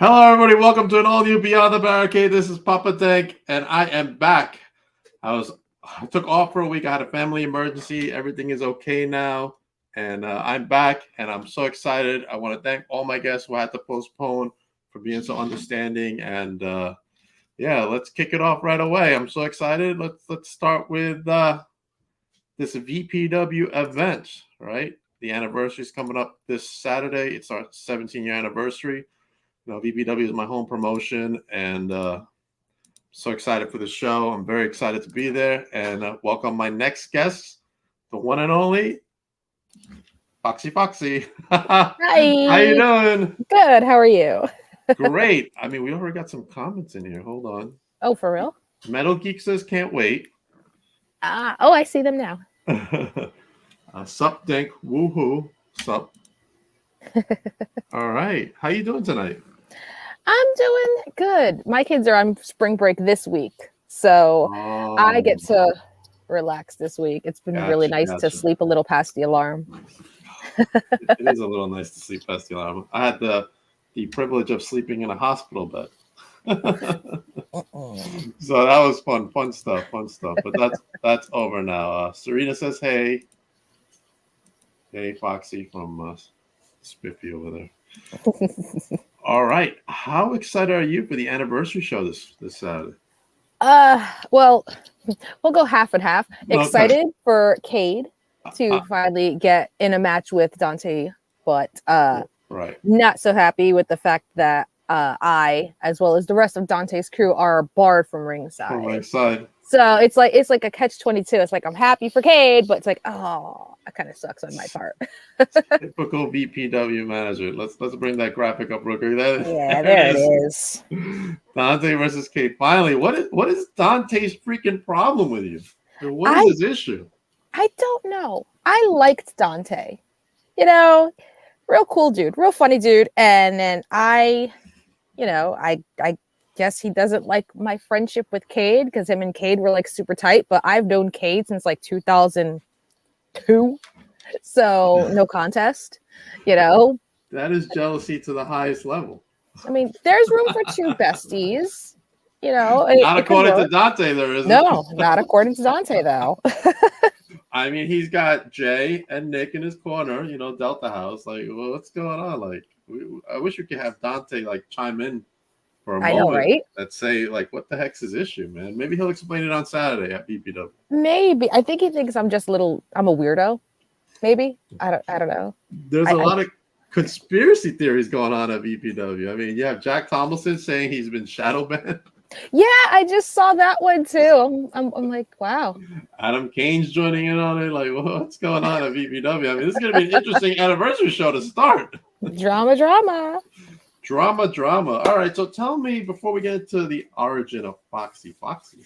Hello, everybody. Welcome to an all-new Beyond the Barricade. This is Papa Tank, and I am back. I took off for a week. I had a family emergency. Everything is okay now, and I'm back, and I'm so excited. I want to thank all my guests who had to postpone for being so understanding, and yeah, let's kick it off right away. I'm so excited. Let's start with this VPW event, right? The anniversary is coming up this Saturday. It's our 17-year anniversary. VPW is my home promotion, and so excited for the show. I'm very excited to be there, and welcome my next guest, the one and only Foxxy Foxy. Hi. How you doing? Good. How are you? Great. I mean, we already got some comments in here. Hold on. Oh, for real? Metal Geek says can't wait. Oh, I see them now. Sup, Dink. Woohoo. Sup. All right. How you doing tonight? I'm doing good. My kids are on spring break this week, so I get to relax this week. It's been really nice to sleep a little past the alarm. It is a little nice to sleep past the alarm. I had the privilege of sleeping in a hospital bed. So that was fun stuff. But that's over now. Serena says hey. Hey, Foxy from Spiffy over there. All right. How excited are you for the anniversary show this Saturday? Well, we'll go half and half. Excited for Cade to finally get in a match with Dante, but right. Not so happy with the fact that I, as well as the rest of Dante's crew, are barred from ringside. So it's like a catch-22. It's like I'm happy for Cade, but it's like, oh, that kind of sucks on my part. Typical VPW manager. Let's bring that graphic up real quick. There it is. Dante versus Cade. Finally, what is Dante's freaking problem with you? What is his issue? I don't know. I liked Dante. Real cool dude, real funny dude. And then I guess he doesn't like my friendship with Cade because him and Cade were like super tight, but I've known Cade since like 2002. So no contest, That is jealousy to the highest level. I mean, there's room for two besties, Not according to Dante, there isn't. No, not according to Dante, though. I mean, he's got Jay and Nick in his corner, Delta House. Like, well, what's going on? Like, I wish we could have Dante like chime in for a moment. I know, right? That say like, what the heck's his issue, man? Maybe he'll explain it on Saturday at BPW. Maybe. I think he thinks I'm a weirdo. Maybe. I don't know. There's a lot of conspiracy theories going on at BPW. I mean, you have Jack Tomlinson saying he's been shadow banned. Yeah, I just saw that one too. I'm like, wow. Adam Kane's joining in on it. Like, what's going on at VPW? I mean, this is going to be an interesting anniversary show to start. Drama. All right, so tell me, before we get into the origin of Foxxy Foxy,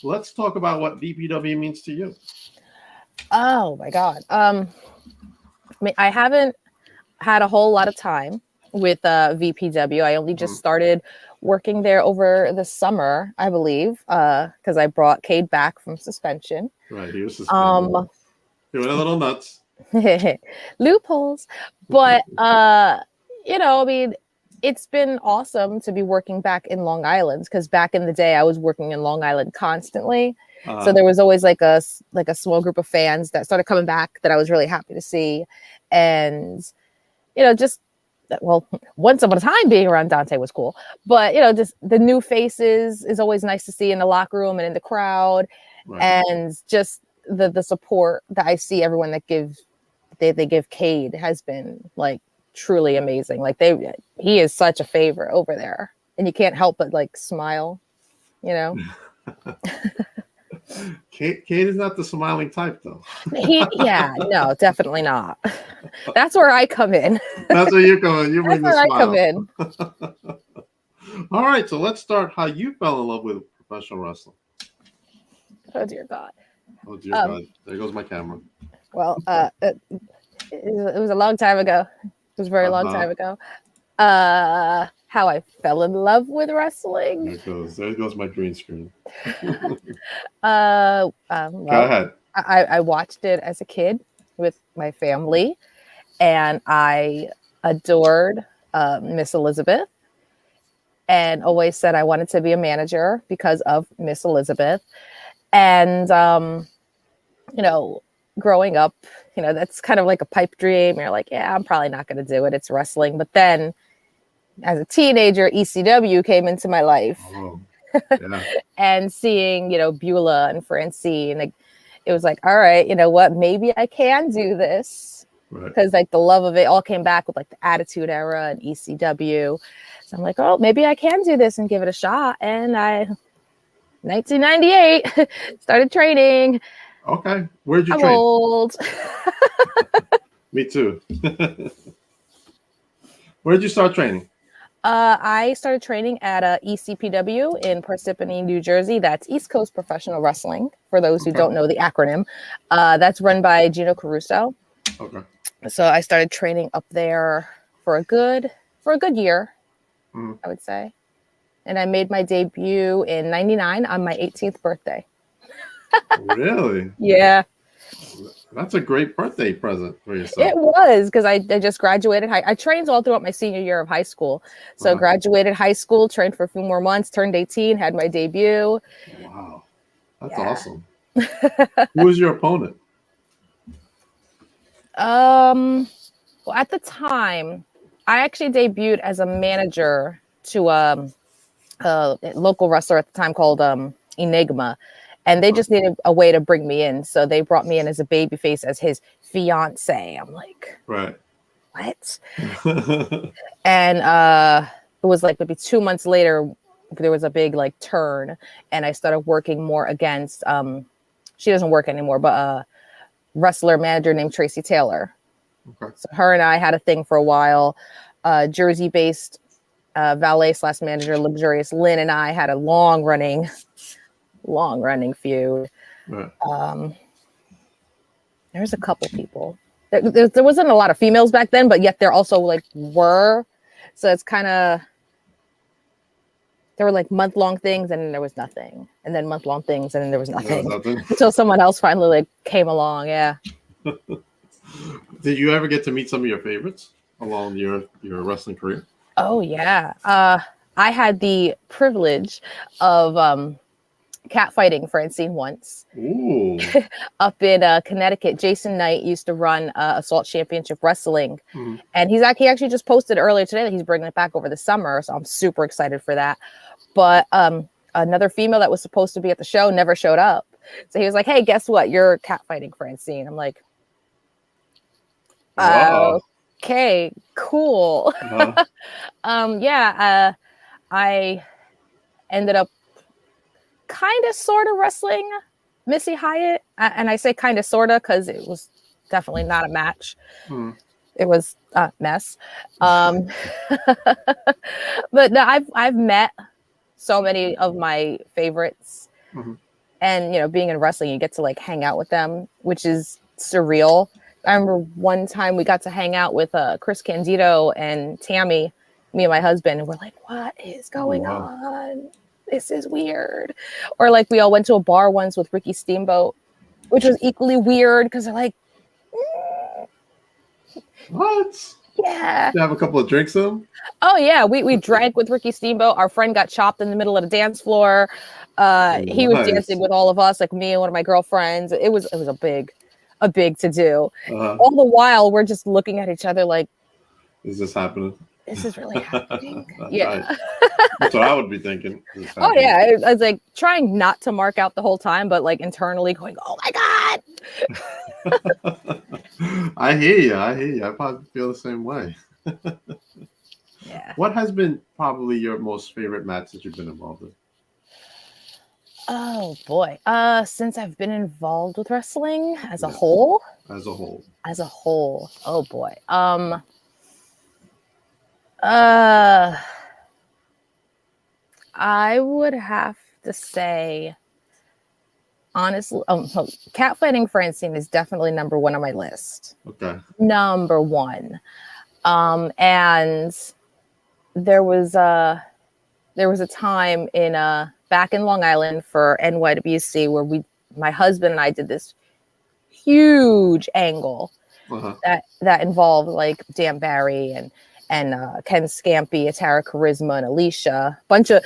let's talk about what VPW means to you. Oh my God. I mean, I haven't had a whole lot of time with VPW. I only just started working there over the summer, I believe, because I brought Cade back from suspension. Right, he was suspended. He went a little nuts. Loopholes. But, I mean, it's been awesome to be working back in Long Island, because back in the day, I was working in Long Island constantly. So there was always like a small group of fans that started coming back that I was really happy to see. And, just, well, once upon a time being around Dante was cool, but just the new faces is always nice to see in the locker room and in the crowd. Right. And just the support that I see everyone that they give Cade has been like truly amazing. Like he is such a favorite over there, and you can't help but like smile, Cade is not the smiling type, though. No, definitely not. That's where I come in. That's where you come in. You bring the smile. I come in. All right, so let's start how you fell in love with professional wrestling. Oh dear God. God. There goes my camera. Well, it was a long time ago. It was a very long time ago. How I fell in love with wrestling. There goes my green screen. Go ahead. I watched it as a kid with my family, and I adored Miss Elizabeth. and always said I wanted to be a manager because of Miss Elizabeth. And, you know, growing up, you know, that's kind of like a pipe dream. You're like, yeah, I'm probably not going to do it. It's wrestling. But then as a teenager, ECW came into my life. Oh, yeah. And seeing, you know, Beulah and Francine, like, it was like, all right, you know what, maybe I can do this. Because like the love of it all came back with like the Attitude Era and ECW. So I'm like, oh, maybe I can do this and give it a shot. And 1998, started training. Okay. Where'd you I'm train? old. Me too. Where'd you start training? I started training at ECPW in Parsippany, New Jersey. That's East Coast Professional Wrestling, for those who don't know the acronym. That's run by Gino Caruso. Okay. So I started training up there for a good year, I would say. And I made my debut in 99 on my 18th birthday. Really? Yeah. That's a great birthday present for yourself. It was, because I just graduated. I trained all throughout my senior year of high school. So graduated high school, trained for a few more months, turned 18, had my debut. Wow. That's awesome. Who was your opponent? Well, at the time, I actually debuted as a manager to a local wrestler at the time called Enigma. And they just needed a way to bring me in. So they brought me in as a babyface, as his fiance. I'm like, right. What? And it was like maybe 2 months later, there was a big like turn. And I started working more against, she doesn't work anymore, but a wrestler manager named Tracy Taylor. Okay. So her and I had a thing for a while. Jersey-based valet / manager Luxurious Lynn and I had a long running feud. Right. There's a couple people. There wasn't a lot of females back then, but yet there also like were. So it's kind of, there were like month-long things and then there was nothing, and then month-long things and then there was nothing, until someone else finally like came along. Yeah. Did you ever get to meet some of your favorites along your wrestling career? Oh yeah. I had the privilege of catfighting Francine once. Ooh. Up in Connecticut. Jason Knight used to run Assault Championship Wrestling. And he actually just posted earlier today that he's bringing it back over the summer. So I'm super excited for that. But another female that was supposed to be at the show never showed up. So he was like, hey, guess what? You're catfighting Francine. I'm like, okay, cool. Yeah. I ended up kind of sort of wrestling Missy Hyatt, and I say kind of sort of because it was definitely not a match. It was a mess. But no, I've met so many of my favorites, and you know, being in wrestling, you get to like hang out with them, which is surreal. I remember one time we got to hang out with Chris Candido and Tammy, me and my husband, and we're like, what is going on? This is weird. Or like we all went to a bar once with Ricky Steamboat, which was equally weird because they're like, what? Yeah. Did you have a couple of drinks with him? Oh yeah, we drank with Ricky Steamboat. Our friend got chopped in the middle of the dance floor. He was dancing with all of us, like me and one of my girlfriends. It was a big to do. All the while we're just looking at each other like, is this happening? This is really happening. Yeah. Right. That's what I would be thinking. Oh yeah. I was like trying not to mark out the whole time, but like internally going, oh my God. I hear you. I probably feel the same way. Yeah. What has been probably your most favorite match that you've been involved in? Oh boy. Since I've been involved with wrestling as a whole. Oh boy. I would have to say, honestly, catfighting Francine is definitely number one on my list. Okay. Number one. And there was a time in back in Long Island for NYWC where my husband and I did this huge angle that involved like Dan Barry and and Ken Scampy, Atara Charisma, and Alicia. Bunch of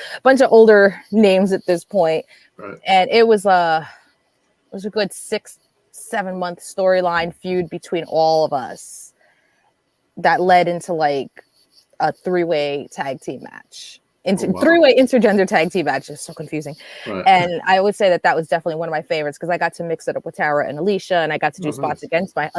older names at this point. Right. And it was a good 6-7 month storyline feud between all of us that led into like a 3-way tag team match. Three-way intergender tag team match is so confusing. Right. And I would say that was definitely one of my favorites because I got to mix it up with Tara and Alicia, and I got to do spots against my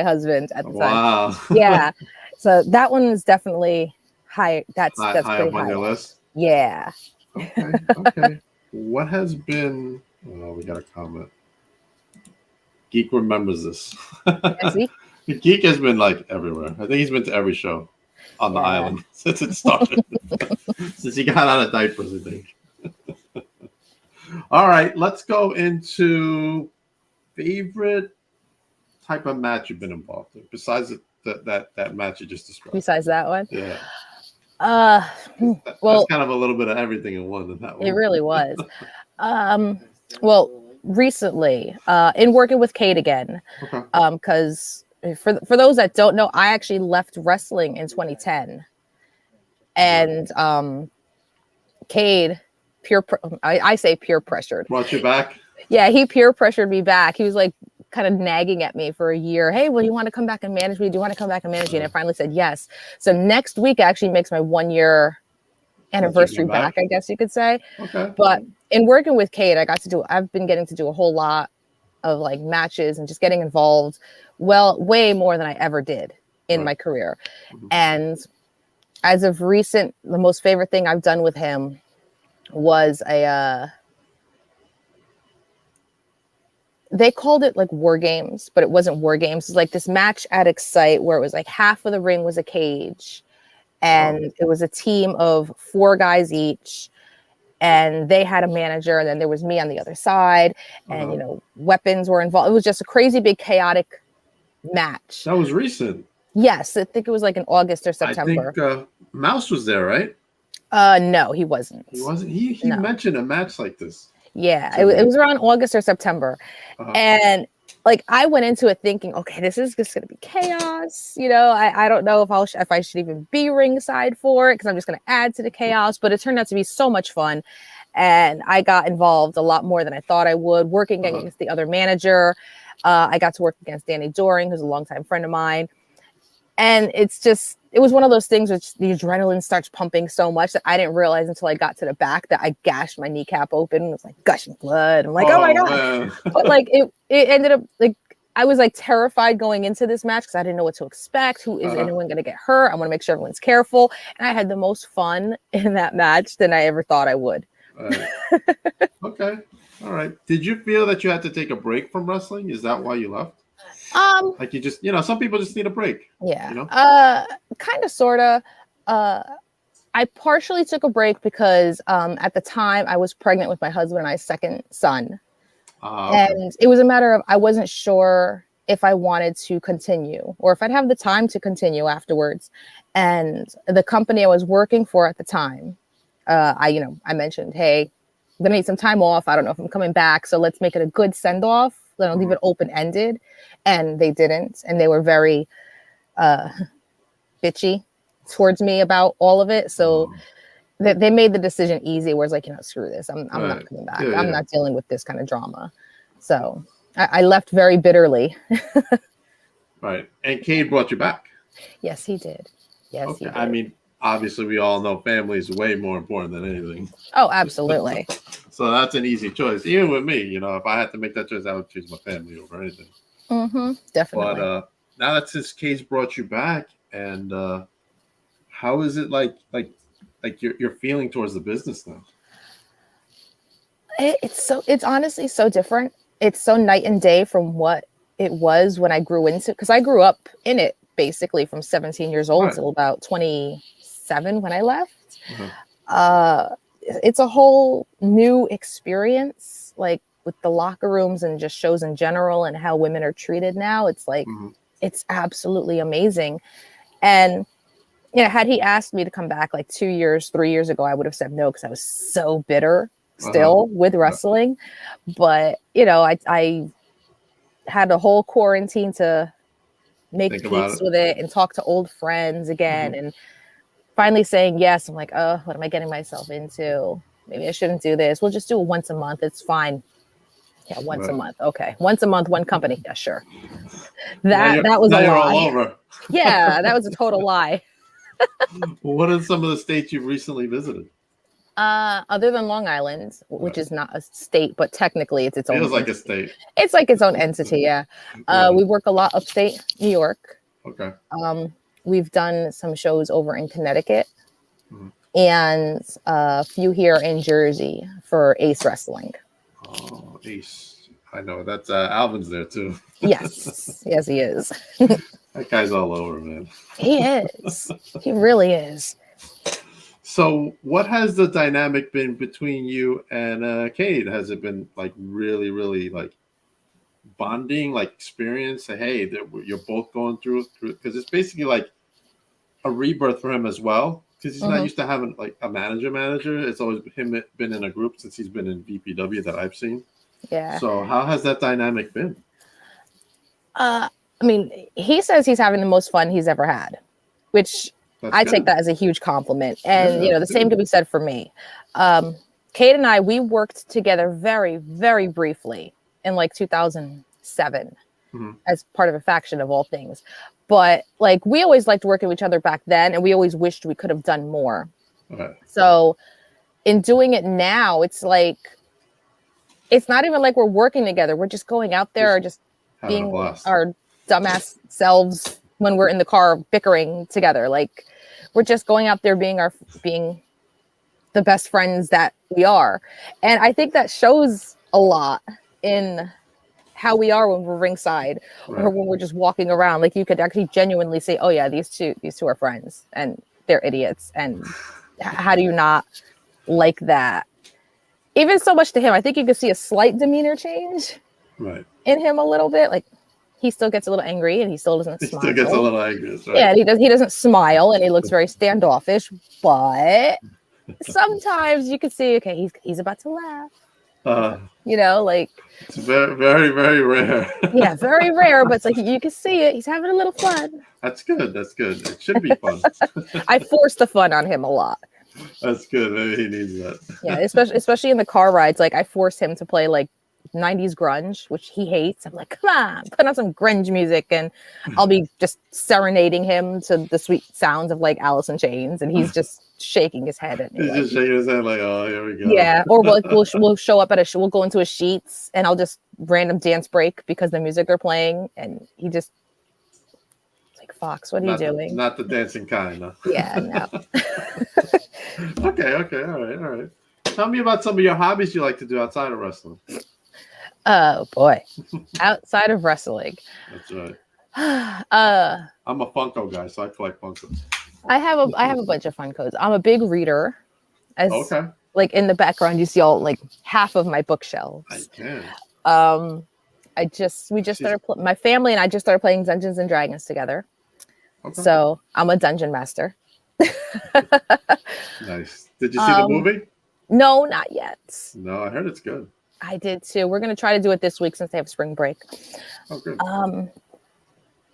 husband at the time. Wow. Yeah. So that one is definitely high. That's high pretty up on your list. Yeah. Okay. What has been? Oh, we got a comment. Geek remembers this. Geek has been like everywhere. I think he's been to every show on the island since it started. Since he got out of diapers, I think. All right, let's go into favorite type of match you've been involved in besides that match you just described. Besides that one, yeah. Well, that's kind of a little bit of everything in one. In that one, it really was. Well, recently, in working with Kate again, because for those that don't know, I actually left wrestling in 2010, and Cade I say peer pressured. Brought you back? Yeah, he peer pressured me back. He was like kind of nagging at me for a year. Hey, well, you want to come back and manage me? Do you want to come back and manage me? And I finally said yes. So next week actually makes my 1-year anniversary back, I guess you could say. Okay. But in working with Kate, I've been getting to do a whole lot of like matches and just getting involved. Well, way more than I ever did in my career. Mm-hmm. And as of recent, the most favorite thing I've done with him was they called it like War Games, but it wasn't War Games. It's like this match at Excite where it was like half of the ring was a cage and it was a team of 4 guys each. And they had a manager, and then there was me on the other side, and weapons were involved. It was just a crazy big chaotic match. That was recent. Yes, I think it was like in August or September. I think Mouse was there, right? No, he wasn't. He wasn't. He mentioned a match like this. Yeah, it was around August or September, and like I went into it thinking, okay, this is just gonna be chaos. I don't know if I should even be ringside for it because I'm just gonna add to the chaos. But it turned out to be so much fun, and I got involved a lot more than I thought I would. Working against the other manager, I got to work against Danny Doring, who's a longtime friend of mine. And it was one of those things where the adrenaline starts pumping so much that I didn't realize until I got to the back that I gashed my kneecap open. It was like gushing blood. I'm like, oh my God. But like it ended up like I was like terrified going into this match because I didn't know what to expect. Who is anyone going to get hurt? I want to make sure everyone's careful. And I had the most fun in that match than I ever thought I would. Okay. All right. Did you feel that you had to take a break from wrestling? Is that why you left? Like you just, some people just need a break. Yeah. Kind of, sort of. I partially took a break because at the time I was pregnant with my husband and my second son. And it was a matter of I wasn't sure if I wanted to continue or if I'd have the time to continue afterwards. And the company I was working for at the time, I mentioned, hey, I'm going to need some time off. I don't know if I'm coming back. So let's make it a good send off. I'll leave it open-ended. And they didn't. And they were very bitchy towards me about all of it. So they made the decision easy where it's like, screw this. I'm not coming back. I'm not dealing with this kind of drama. So I left very bitterly. Right. And Cade brought you back. Yes, he did. Yes, he did. I mean, obviously, we all know family is way more important than anything. Oh, absolutely. So that's an easy choice. Even with me, if I had to make that choice, I would choose my family over anything. Mm-hmm, definitely. But now that since Case brought you back, and how is it like you're feeling towards the business now? It's honestly so different. It's so night and day from what it was when I grew into it, because I grew up in it basically from 17 years old till about 27 when I left. It's a whole new experience, like with the locker rooms and just shows in general and how women are treated now. It's like, it's absolutely amazing. And, had he asked me to come back like 2 years, 3 years ago, I would have said no, because I was so bitter still with wrestling. But, I had a whole quarantine to make Think about peace it. with it and talk to old friends again. And finally saying yes, I'm like, oh, what am I getting myself into? Maybe I shouldn't do this. We'll just do it once a month. It's fine. Yeah, once a month. Okay. Once a month, one company. Yeah, sure. That was a you're lie. all over. Yeah, that was a total lie. What are some of the states you've recently visited? Other than Long Island, which is not a state, but technically it's its own Feels like entity. a state. It's like its own entity, yeah. We work a lot upstate New York. Okay. We've done some shows over in Connecticut and a few here in Jersey for Ace Wrestling. Oh, Ace. I know. That's Alvin's there too. Yes. Yes, he is. That guy's all over, man. He is. He really is. So what has the dynamic been between you and Cade? Has it been like really, really like bonding, like experience? Say, hey, you're both going through because it's basically like a rebirth for him as well. Because he's not used to having like a manager. It's always him been in a group since he's been in VPW that I've seen. Yeah. So how has that dynamic been? I mean, he says he's having the most fun he's ever had, which I take that as a huge compliment. And, the same can be said for me. Cade and I, we worked together very, very briefly in like 2007 as part of a faction of all things. But like, we always liked working with each other back then, and we always wished we could have done more. Right. So in doing it now, it's like, it's not even like we're working together. We're just going out there, just being our dumbass selves when we're in the car bickering together. Like, we're just going out there being the best friends that we are. And I think that shows a lot in how we are when we're ringside or when we're just walking around. Like, you could actually genuinely say, oh yeah, these two are friends and they're idiots. And how do you not like that? Even so much to him, I think you could see a slight demeanor change in him a little bit. Like, he still gets a little angry and he still doesn't smile. He still gets a little angry. Right. Yeah, he doesn't smile and he looks very standoffish, but sometimes you can see, okay, he's about to laugh. Like, it's very, very, very rare. Yeah, very rare, but it's like you can see it. He's having a little fun. That's good. It should be fun. I force the fun on him a lot. That's good. Maybe he needs that. Yeah, especially in the car rides. Like, I force him to play like 90s grunge, which he hates. I'm like, come on, put on some grunge music, and I'll be just serenading him to the sweet sounds of like Alice in Chains, and he's just shaking his head at me. He's just shaking his head like, oh, here we go. Yeah, or we'll show up at we'll go into a Sheets, and I'll just random dance break because the music they're playing, and he just like, Fox, what are you doing? Not the dancing kind, huh? Yeah, no. Okay, all right. Tell me about some of your hobbies you like to do outside of wrestling. Oh boy, outside of wrestling. That's right. I'm a Funko guy, so I collect Funkos. I have a bunch of Funkos. I'm a big reader. Like, in the background, you see all like half of my bookshelves. I can. My family and I just started playing Dungeons and Dragons together. Okay. So I'm a dungeon master. Nice. Did you see the movie? No, not yet. No, I heard it's good. I did too. We're gonna try to do it this week since they have spring break. Oh, good.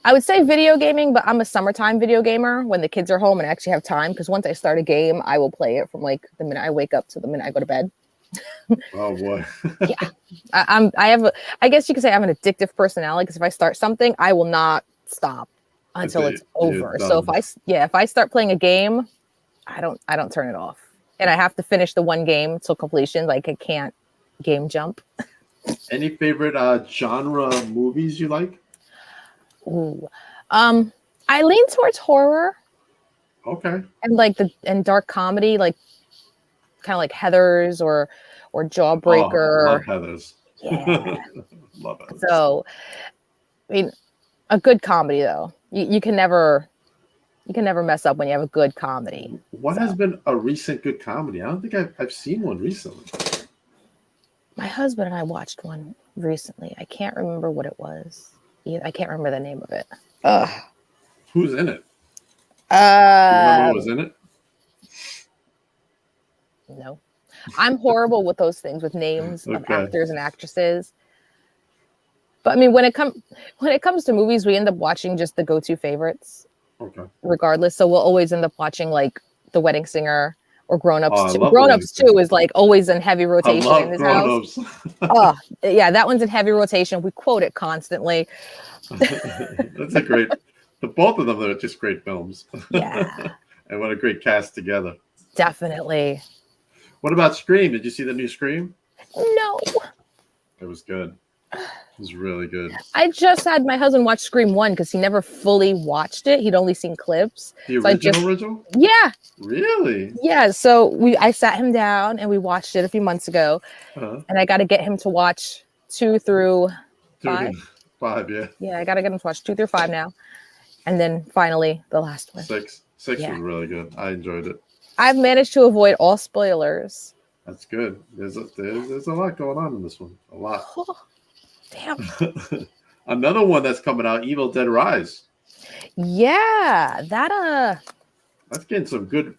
I would say video gaming, but I'm a summertime video gamer when the kids are home and I actually have time, because once I start a game, I will play it from like the minute I wake up to the minute I go to bed. Oh boy. Yeah. I guess you could say I have an addictive personality, because if I start something, I will not stop until it's over. So if I start playing a game, I don't turn it off. And I have to finish the one game till completion. Like, I can't game jump. Any favorite genre movies you like? Ooh. I lean towards horror. Okay. And dark comedy, like kind of like Heathers or Jawbreaker. Oh, love Heathers. Yeah. Love Heathers. So, I mean, a good comedy though. You can never mess up when you have a good comedy. What has been a recent good comedy? I don't think I've seen one recently. My husband and I watched one recently. I can't remember what it was. I can't remember the name of it. Who's in it? You remember who was in it? No. I'm horrible with those things, with names of actors and actresses. But I mean, when it comes to movies, we end up watching just the go-to favorites, Okay. regardless. So we'll always end up watching like The Wedding Singer or Grown Oh, I Ups 2. love The Grown Wedding Ups Singer. 2 is like always in heavy I rotation in love this Grown house. Ups. Oh, yeah, that one's in heavy rotation. We quote it constantly. That's a great. The both of them are just great films. Yeah, And what a great cast together. definitely. What about Scream? Did you see the new Scream? No, It was good. It was really good. I just had my husband watch Scream 1 because he never fully watched it. He'd only seen clips. The So original? Yeah. Really? Yeah. So I sat him down and we watched it a few months ago. Uh-huh. And I got to get him to watch 2 through 5. 5, yeah. Yeah, I got to get him to watch 2 through 5 now. And then finally the last one. 6 Yeah. was really good. I enjoyed it. I've managed to avoid all spoilers. That's good. There's a lot going on in this one. A lot. Oh, damn. Another one that's coming out, Evil Dead Rise. Yeah, That's getting some good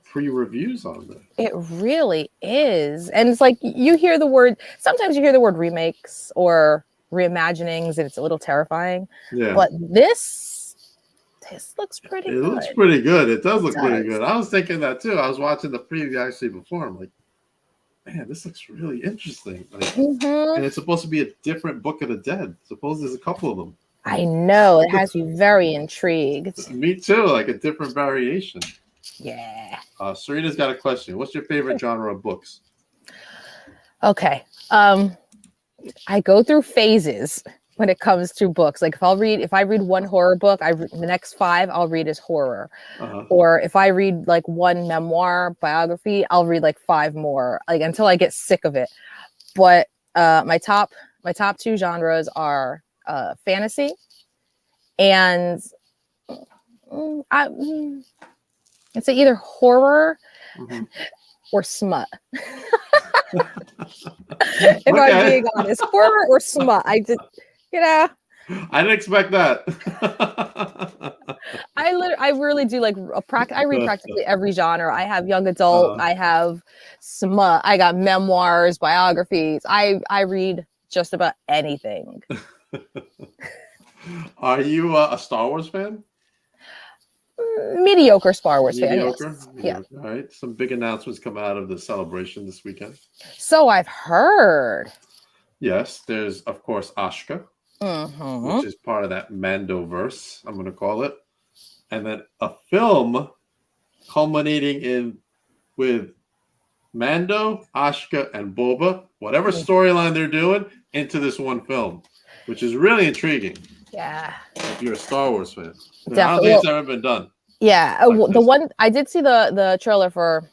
pre-reviews on there. it really is. And it's like sometimes you hear the word remakes or reimaginings and it's a little terrifying. Yeah. But this looks pretty It good. looks pretty good. It does look pretty does. good. I was thinking that too. I was watching the preview actually before. I'm like, man, this looks really interesting. Like, and it's supposed to be a different Book of the Dead. Suppose there's a couple of them. I know. It has me very intrigued. Me too, like a different variation. Yeah. Serena's got a question. What's your favorite genre of books? Okay. I go through phases when it comes to books. Like if I read one horror book, the next 5 I'll read as horror. Uh-huh. Or if I read like one memoir biography, I'll read like 5 more, like until I get sick of it. But my top 2 genres are fantasy and I'd say either horror or smut. If I'm being honest, horror or smut. I didn't expect that. I really do like I read practically every genre. I have young adult, I have smut, I got memoirs, biographies. I read just about anything. Are you a Star Wars fan? Mediocre Star Wars fan. Mediocre? Yeah. All right. Some big announcements come out of the celebration this weekend. So I've heard. Yes, there's of course Ashka, which is part of that Mandoverse, I'm going to call it, and then a film culminating with Mando, Ashka, and Boba, whatever storyline they're doing, into this one film, which is really intriguing. Yeah. If you're a Star Wars fan. Definitely. I don't think it's ever been done. Yeah. The one I did see the trailer for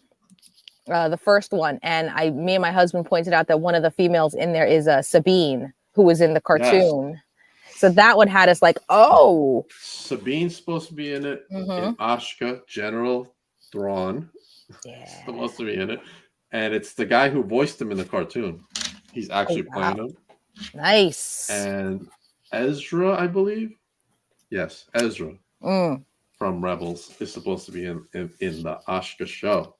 the first one, and me and my husband pointed out that one of the females in there is Sabine, who was in the cartoon. Yes. So that one had us like, oh. Sabine's supposed to be in it. And Ashka, General Thrawn, supposed to be in it. And it's the guy who voiced him in the cartoon. He's actually playing him. Nice. And Ezra, I believe. Yes, Ezra from Rebels is supposed to be in the Ashka show.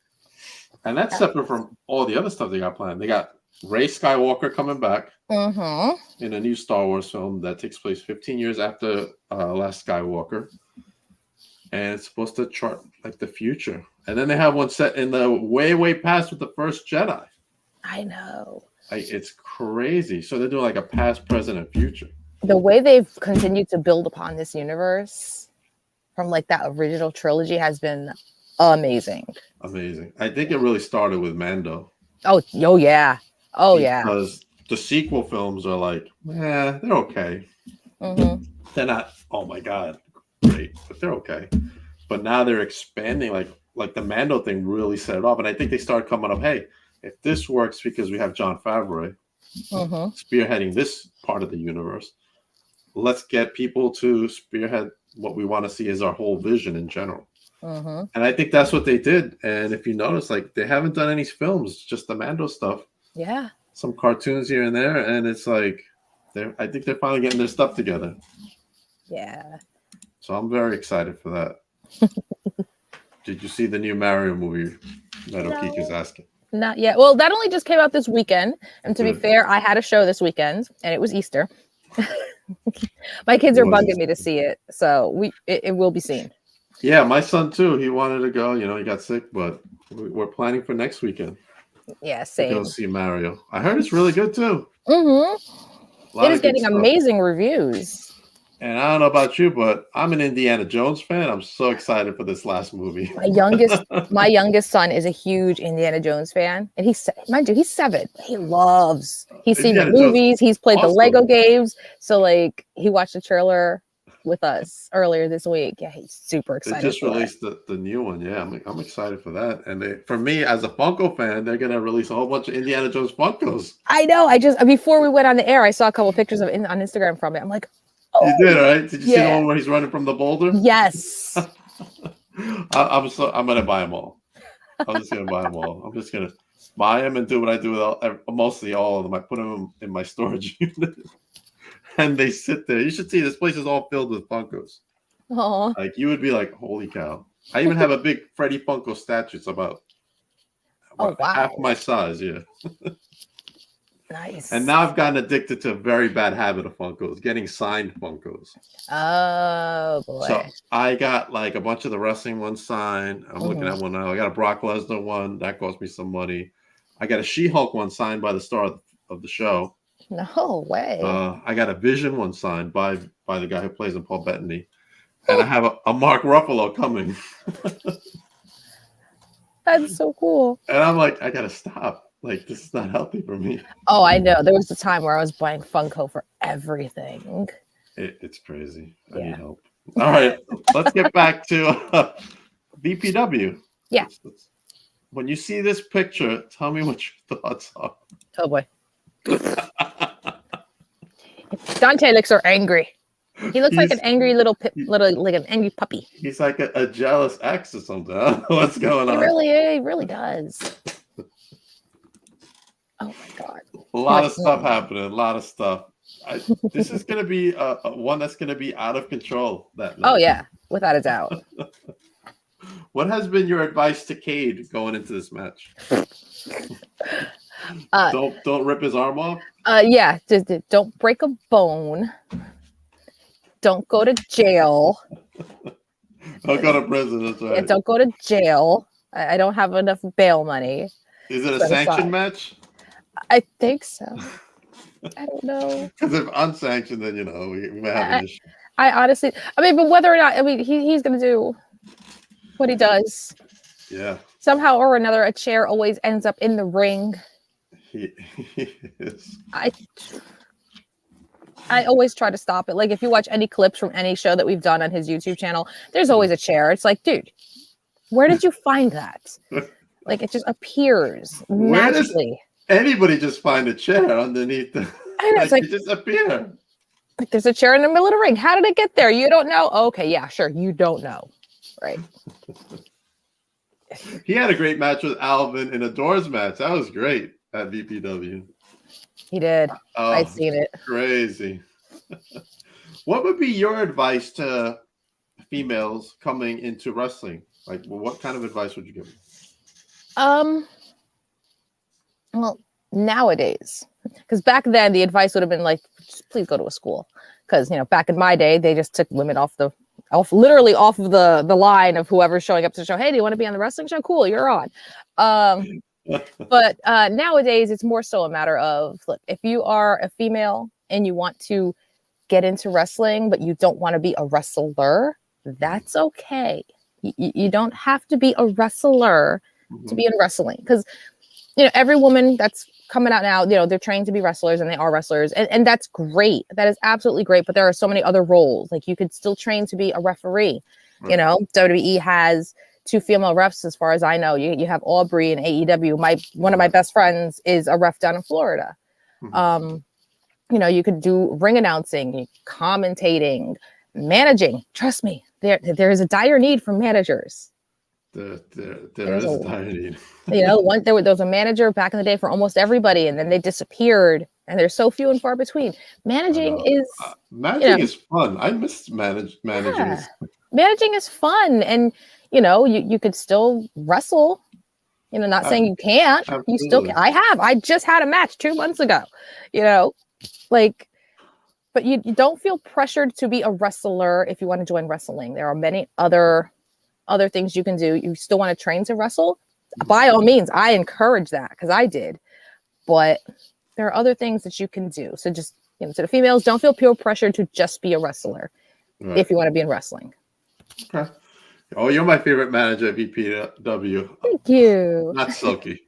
And that's separate from all the other stuff they got planned. They got Rey Skywalker coming back in a new Star Wars film that takes place 15 years after Last Skywalker. And it's supposed to chart like the future. And then they have one set in the way, way past with the first Jedi. I know. It's crazy. So they're doing like a past, present, and future. The way they've continued to build upon this universe from like that original trilogy has been amazing. Amazing. I think it really started with Mando. Oh yeah. Because the sequel films are like, they're okay. They're not, oh my God, great, but they're okay. But now they're expanding, like the Mando thing really set it off. And I think they started coming up, hey, if this works because we have Jon Favreau spearheading this part of the universe, let's get people to spearhead what we want to see as our whole vision in general. And I think that's what they did. And if you notice, like they haven't done any films, just the Mando stuff. Yeah. Some cartoons here and there. And it's like, I think they're finally getting their stuff together. Yeah. So I'm very excited for that. Did you see the new Mario movie that Okik is asking? Not yet. Well, that only just came out this weekend. And to be fair, I had a show this weekend and it was Easter. My kids are Was bugging me to see it, so it will be seen. Yeah, my son too. He wanted to go. He got sick, but we're planning for next weekend Yeah, to go same. see Mario. I heard it's really good too. Mm-hmm. A lot It is of good getting stuff. amazing reviews. And I don't know about you, but I'm an Indiana Jones fan. I'm so excited for this last movie. My youngest son is a huge Indiana Jones fan, and mind you, he's 7. He's seen the Indiana Jones, movies, he's played the Lego awesome. games. So like he watched the trailer with us earlier this week. Yeah, he's super They excited. just released the new one. Yeah, I'm excited for that. And for me, as a Funko fan, they're gonna release a whole bunch of Indiana Jones Funkos. I know. Before we went on the air, I saw a couple of pictures of it on Instagram from it. I'm like, oh, You did, right? Did you see the yeah. one where he's running from the boulder? Yes. I'm gonna buy them all. I'm just gonna buy them all. I'm just gonna buy them and do what I do with mostly all of them. I put them in my storage unit, and they sit there. You should see this place is all filled with Funkos. Oh, Like you would be like, holy cow! I even have a big Freddy Funko statue. It's about wow, half my size. Yeah. Nice. And now I've gotten addicted to a very bad habit of Funkos, getting signed Funkos. Oh boy. So I got like a bunch of the wrestling ones signed. I'm looking at one now. I got a Brock Lesnar one. That cost me some money. I got a She-Hulk one signed by the star of the show. No way. I got a Vision one signed by the guy who plays in Paul Bettany. And I have a Mark Ruffalo coming. That's so cool. And I'm like, I got to stop. Like, this is not healthy for me. Oh, I know. There was a time where I was buying Funko for everything. It's crazy. I need help. All right. Let's get back to BPW. Yeah. When you see this picture, tell me what your thoughts are. Oh, boy. Dante looks so angry. He looks like an angry like an angry puppy. He's like a jealous ex or something. I don't know what's going on. He really does. Oh my God. A lot of stuff happening. A lot of stuff. This is going to be one that's going to be out of control. That night. Oh yeah, without a doubt. What has been your advice to Cade going into this match? Don't rip his arm off. Yeah, just don't break a bone. Don't go to jail. Don't go to prison. That's right. Yeah, don't go to jail. I don't have enough bail money. Is it a sanctioned match? I think so. I don't know. Because if unsanctioned, then we might have an issue. I honestly, but whether or not, he's going to do what he does. Yeah. Somehow or another, a chair always ends up in the ring. He is. I always try to stop it. Like if you watch any clips from any show that we've done on his YouTube channel, there's always a chair. It's like, dude, where did you find that? Like it just appears magically. Anybody just find a chair underneath the it just appear. Like there's a chair in the middle of the ring. How did it get there? You don't know? Okay, yeah, sure. You don't know. Right. He had a great match with Alvin in a doors match. That was great at VPW. He did. Oh, I've seen it. Crazy. What would be your advice to females coming into wrestling? Like, what kind of advice would you give them? Well, nowadays, because back then the advice would have been like, please go to a school. Because back in my day, they just took women off the line of whoever's showing up to the show. Hey, do you want to be on the wrestling show? Cool, you're on. But nowadays, it's more so a matter of, look, if you are a female and you want to get into wrestling, but you don't want to be a wrestler, that's okay. You don't have to be a wrestler to be in wrestling. Because, every woman that's coming out now, they're trained to be wrestlers and they are wrestlers. And that's great. That is absolutely great. But there are so many other roles. Like you could still train to be a referee. Right. WWE has 2 female refs, as far as I know. You have Aubrey and AEW. One of my best friends is a ref down in Florida. You could do ring announcing, commentating, managing. Trust me, there is a dire need for managers. There is a dire need. There was a manager back in the day for almost everybody, and then they disappeared, and they're so few and far between. Managing is fun. I miss managing. Yeah. Managing is fun, and you could still wrestle. Not saying you can't. Absolutely. You still can. I just had a match 2 months ago. but you don't feel pressured to be a wrestler if you want to join wrestling. There are many other things you can do. You still want to train to wrestle? By all means, I encourage that because I did. But there are other things that you can do. So just, to the females, don't feel peer pressure to just be a wrestler if you want to be in wrestling. Okay. Oh, you're my favorite manager at VPW. Thank you. Not Silky.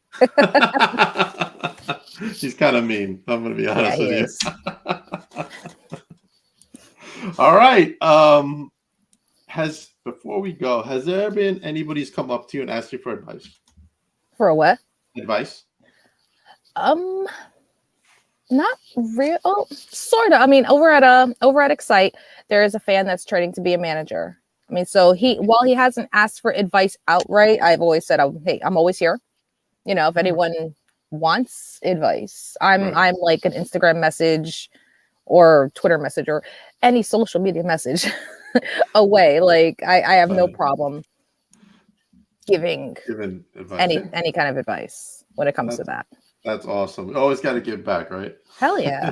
She's kind of mean. I'm going to be honest with you. All right. Before we go, has there been anybody's come up to you and asked you for advice? For a what? Advice? Not real. Oh, sort of. I mean, over at Excite, there is a fan that's training to be a manager. I mean, so while he hasn't asked for advice outright, I've always said, hey, I'm always here. If anyone wants advice, I'm like an Instagram message or Twitter message or any social media message away. Like I have no problem giving advice, any kind of advice when it comes to that. That's awesome. Always got to give back, right? Hell yeah.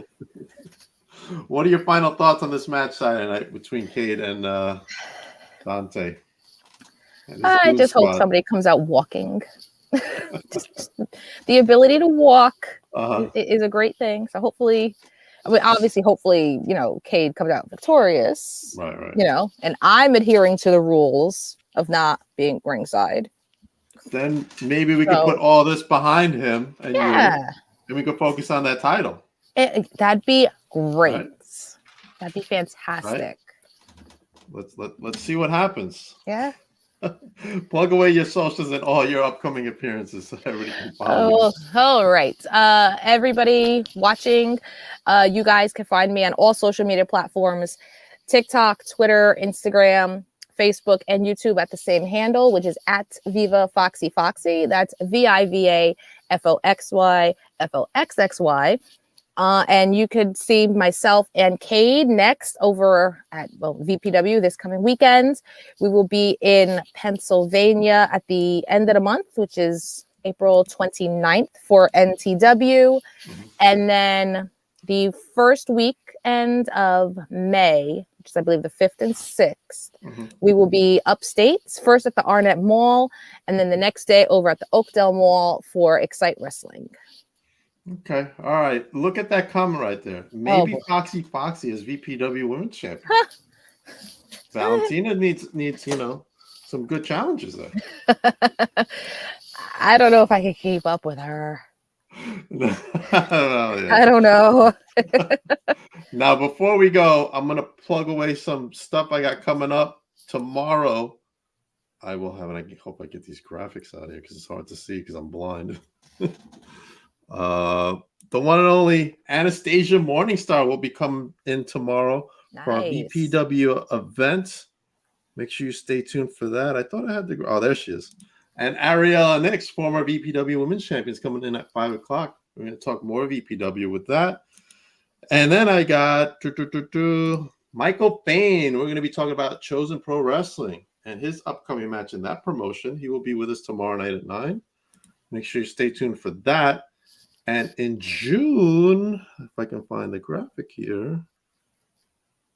What are your final thoughts on this match Saturday night between Cade and Dante? I just hope somebody comes out walking. just the ability to walk is a great thing. So hopefully, hopefully, Cade comes out victorious. Right. And I'm adhering to the rules of not being ringside. Then maybe we could put all this behind him and we could focus on that title. That'd be great. Right. That'd be fantastic. Right. Let's see what happens. Yeah. Plug away your socials and all your upcoming appearances so everybody can follow you. All right. Everybody watching, you guys can find me on all social media platforms, TikTok, Twitter, Instagram, Facebook, and YouTube at the same handle, which is at Viva Foxxy Foxy. That's VIVA FOXY FOXXY. And you could see myself and Cade next over at VPW this coming weekend. We will be in Pennsylvania at the end of the month, which is April 29th for NTW. And then the first weekend of May, which is I believe the 5th and 6th, we will be upstate, first at the Arnett Mall, and then the next day over at the Oakdale Mall for Excite Wrestling. Okay. All right. Look at that comment right there. Maybe Foxxy Foxy is VPW Women's Champion. Valentina needs some good challenges there. I don't know if I can keep up with her. I don't know. Now, before we go, I'm going to plug away some stuff I got coming up tomorrow. I will have, and I hope I get these graphics out here because it's hard to see because I'm blind. The one and only Anastasia Morningstar will be coming in tomorrow for our VPW event. Make sure you stay tuned for that. I thought I had the there she is. And Ariella Nix, former VPW Women's Champions, coming in at 5 o'clock. We're going to talk more VPW with that. And then I got Michael Payne. We're going to be talking about Chosen Pro Wrestling and his upcoming match in that promotion. He will be with us tomorrow night at 9. Make sure you stay tuned for that. And in June, if I can find the graphic here,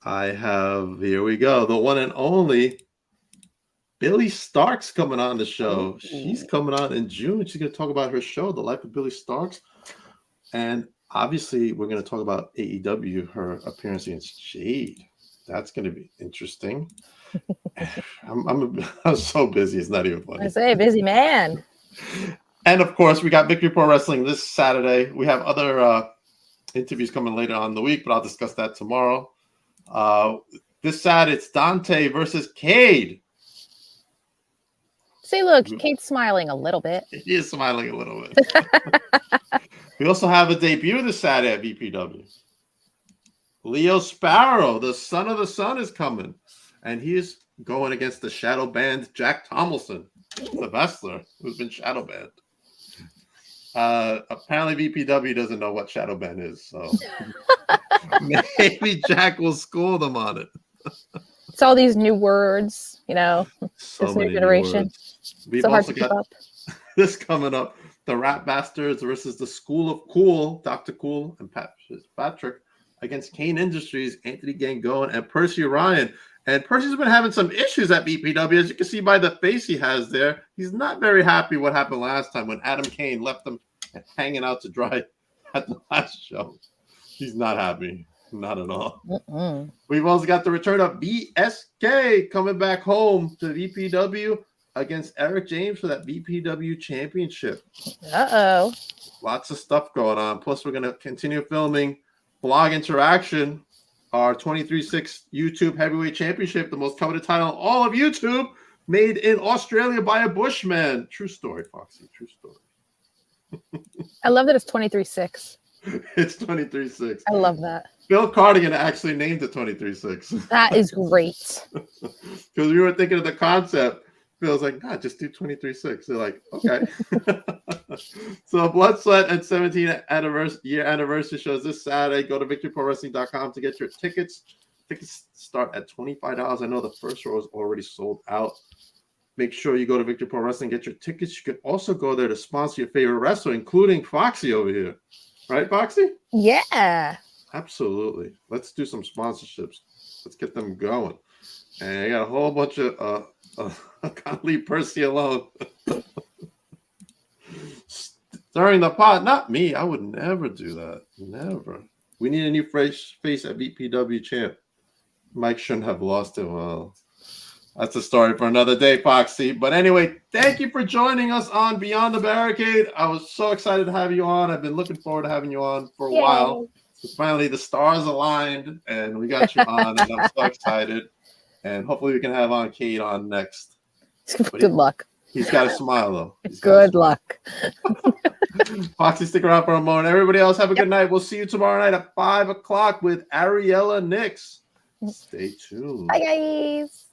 here we go, the one and only Billy Starks coming on the show. She's coming on in June. She's going to talk about her show, The Life of Billy Starks. And obviously, we're going to talk about AEW, her appearance against Jade. That's going to be interesting. I'm so busy. It's not even funny. I say, busy man. And of course, we got Victory Pro Wrestling this Saturday. We have other interviews coming later on in the week, but I'll discuss that tomorrow. This Saturday, it's Dante versus Cade. See, look, Cade's smiling a little bit. He is smiling a little bit. We also have a debut this Saturday at VPW. Leo Sparrow, the son of the sun, is coming. And he is going against the shadow banned Jack Tomlinson, the wrestler who's been shadow banned. Apparently VPW doesn't know what shadow ban is, so maybe Jack will school them on it. It's all these new words, so this new generation. We've also got this coming up: the Rat Bastards versus the School of Cool, Dr. Cool and Patrick against Kane Industries, Anthony Gangone, and Percy Ryan. And Percy's been having some issues at BPW, as you can see by the face he has there. He's not very happy what happened last time when Adam Kane left him hanging out to dry at the last show. He's not happy. Not at all. We've also got the return of BSK coming back home to BPW against Eric James for that BPW championship. Uh-oh. Lots of stuff going on. Plus, we're going to continue filming Blog Interaction, our 23-6 YouTube Heavyweight Championship, the most coveted title in all of YouTube, made in Australia by a Bushman. True story, Foxy. True story. I love that it's 23-6. It's 23-6. I love that. Bill Cardigan actually named it 23-6. That is great. Because we were thinking of the concept. Phil's like, nah, just do 23-6. They're like, okay. So Blood, Sweat, and 17th year anniversary shows this Saturday. Go to victoryprowrestling.com to get your tickets. Tickets start at $25. I know the first row is already sold out. Make sure you go to Victory Pro Wrestling, get your tickets. You can also go there to sponsor your favorite wrestler, including Foxy over here. Right, Foxy? Yeah. Absolutely. Let's do some sponsorships. Let's get them going. And I got a whole bunch of I can't leave Percy alone. Stirring the pot. Not me. I would never do that. Never. We need a new fresh face at BPW champ. Mike shouldn't have lost it. Well, that's a story for another day, Foxy. But anyway, thank you for joining us on Beyond the Barricade. I was so excited to have you on. I've been looking forward to having you on for a while. So finally, the stars aligned, and we got you on, and I'm so excited. And hopefully we can have on Kate on next. Good luck. He's got a smile, though. Good luck. Foxy, stick around for a moment. Everybody else, have a good night. We'll see you tomorrow night at 5 o'clock with Ariella Nix. Stay tuned. Bye, guys.